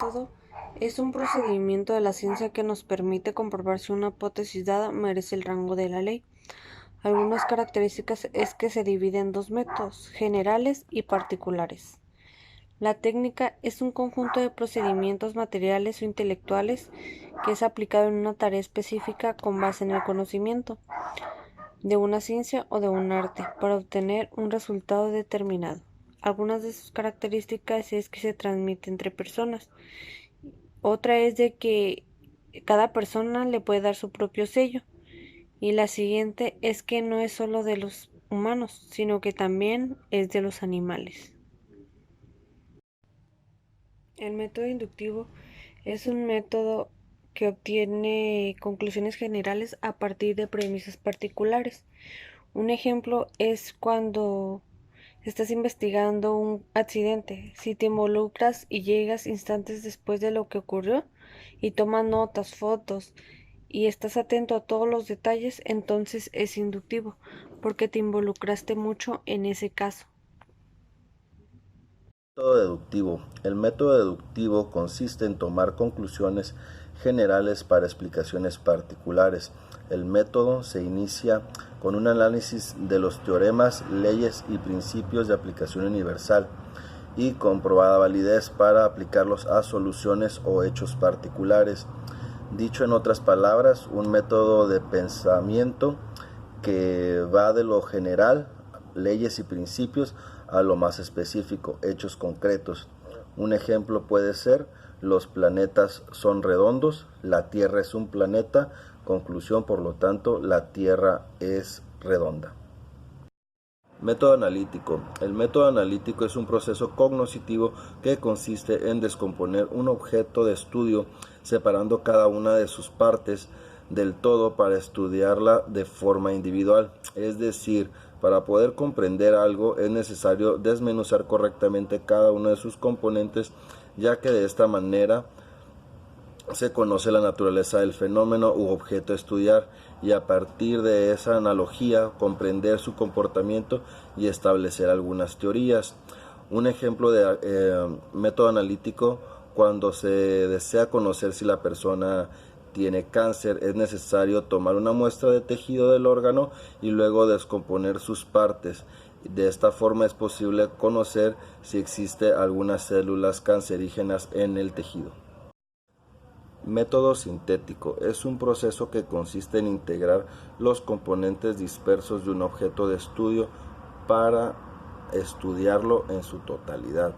Método es un procedimiento de la ciencia que nos permite comprobar si una hipótesis dada merece el rango de la ley. Algunas características es que se divide en dos métodos, generales y particulares. La técnica es un conjunto de procedimientos materiales o intelectuales que es aplicado en una tarea específica con base en el conocimiento de una ciencia o de un arte para obtener un resultado determinado. Algunas de sus características es que se transmite entre personas. Otra es de que cada persona le puede dar su propio sello. Y la siguiente es que no es solo de los humanos, sino que también es de los animales. El método inductivo es un método que obtiene conclusiones generales a partir de premisas particulares. Un ejemplo es cuando estás investigando un accidente. Si te involucras y llegas instantes después de lo que ocurrió y tomas notas, fotos y estás atento a todos los detalles, entonces es inductivo, porque te involucraste mucho en ese caso. Método deductivo. El método deductivo consiste en tomar conclusiones generales para explicaciones particulares. El método se inicia con un análisis de los teoremas, leyes y principios de aplicación universal y comprobada validez para aplicarlos a soluciones o hechos particulares. Dicho en otras palabras, un método de pensamiento que va de lo general, leyes y principios, a lo más específico, hechos concretos. Un ejemplo puede ser: los planetas son redondos, la Tierra es un planeta, conclusión, por lo tanto, la Tierra es redonda. Método analítico. El método analítico es un proceso cognoscitivo que consiste en descomponer un objeto de estudio separando cada una de sus partes del todo para estudiarla de forma individual. Es decir, para poder comprender algo es necesario desmenuzar correctamente cada uno de sus componentes, ya que de esta manera se conoce la naturaleza del fenómeno u objeto a estudiar y a partir de esa analogía comprender su comportamiento y establecer algunas teorías. Un ejemplo de método analítico: cuando se desea conocer si la persona tiene cáncer, es necesario tomar una muestra de tejido del órgano y luego descomponer sus partes. De esta forma es posible conocer si existe algunas células cancerígenas en el tejido. Método sintético es un proceso que consiste en integrar los componentes dispersos de un objeto de estudio para estudiarlo en su totalidad,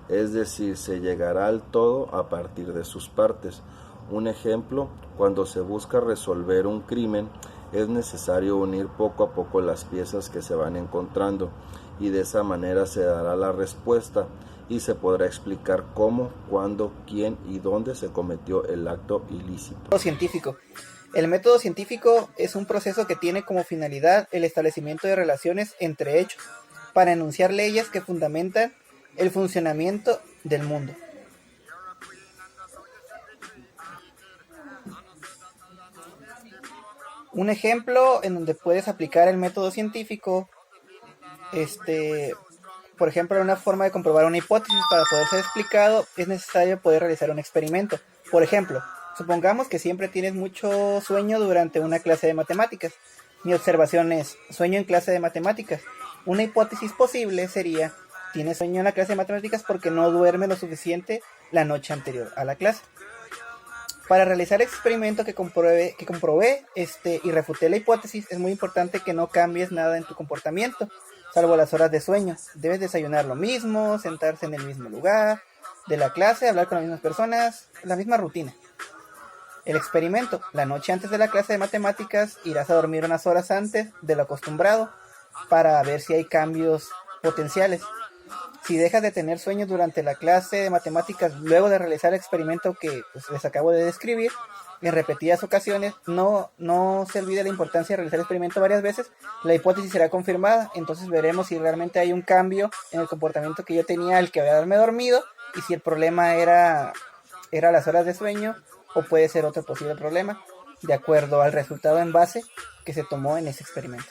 es decir, se llegará al todo a partir de sus partes. Un ejemplo: cuando se busca resolver un crimen, es necesario unir poco a poco las piezas que se van encontrando y de esa manera se dará la respuesta y se podrá explicar cómo, cuándo, quién y dónde se cometió el acto ilícito. Científico. El método científico es un proceso que tiene como finalidad el establecimiento de relaciones entre hechos para enunciar leyes que fundamentan el funcionamiento del mundo. Un ejemplo en donde puedes aplicar el método científico, por ejemplo, una forma de comprobar una hipótesis para poder ser explicado es necesario poder realizar un experimento. Por ejemplo, supongamos que siempre tienes mucho sueño durante una clase de matemáticas. Mi observación es: sueño en clase de matemáticas. Una hipótesis posible sería: tienes sueño en la clase de matemáticas porque no duerme lo suficiente la noche anterior a la clase. Para realizar el experimento que comprobé y refuté la hipótesis, es muy importante que no cambies nada en tu comportamiento, salvo las horas de sueño. Debes desayunar lo mismo, sentarse en el mismo lugar de la clase, hablar con las mismas personas, la misma rutina. El experimento: la noche antes de la clase de matemáticas irás a dormir unas horas antes de lo acostumbrado para ver si hay cambios potenciales. Si dejas de tener sueño durante la clase de matemáticas luego de realizar el experimento que les acabo de describir en repetidas ocasiones, no se olvide la importancia de realizar el experimento varias veces, la hipótesis será confirmada. Entonces veremos si realmente hay un cambio en el comportamiento que yo tenía al quedarme dormido y si el problema era las horas de sueño o puede ser otro posible problema, de acuerdo al resultado en base que se tomó en ese experimento.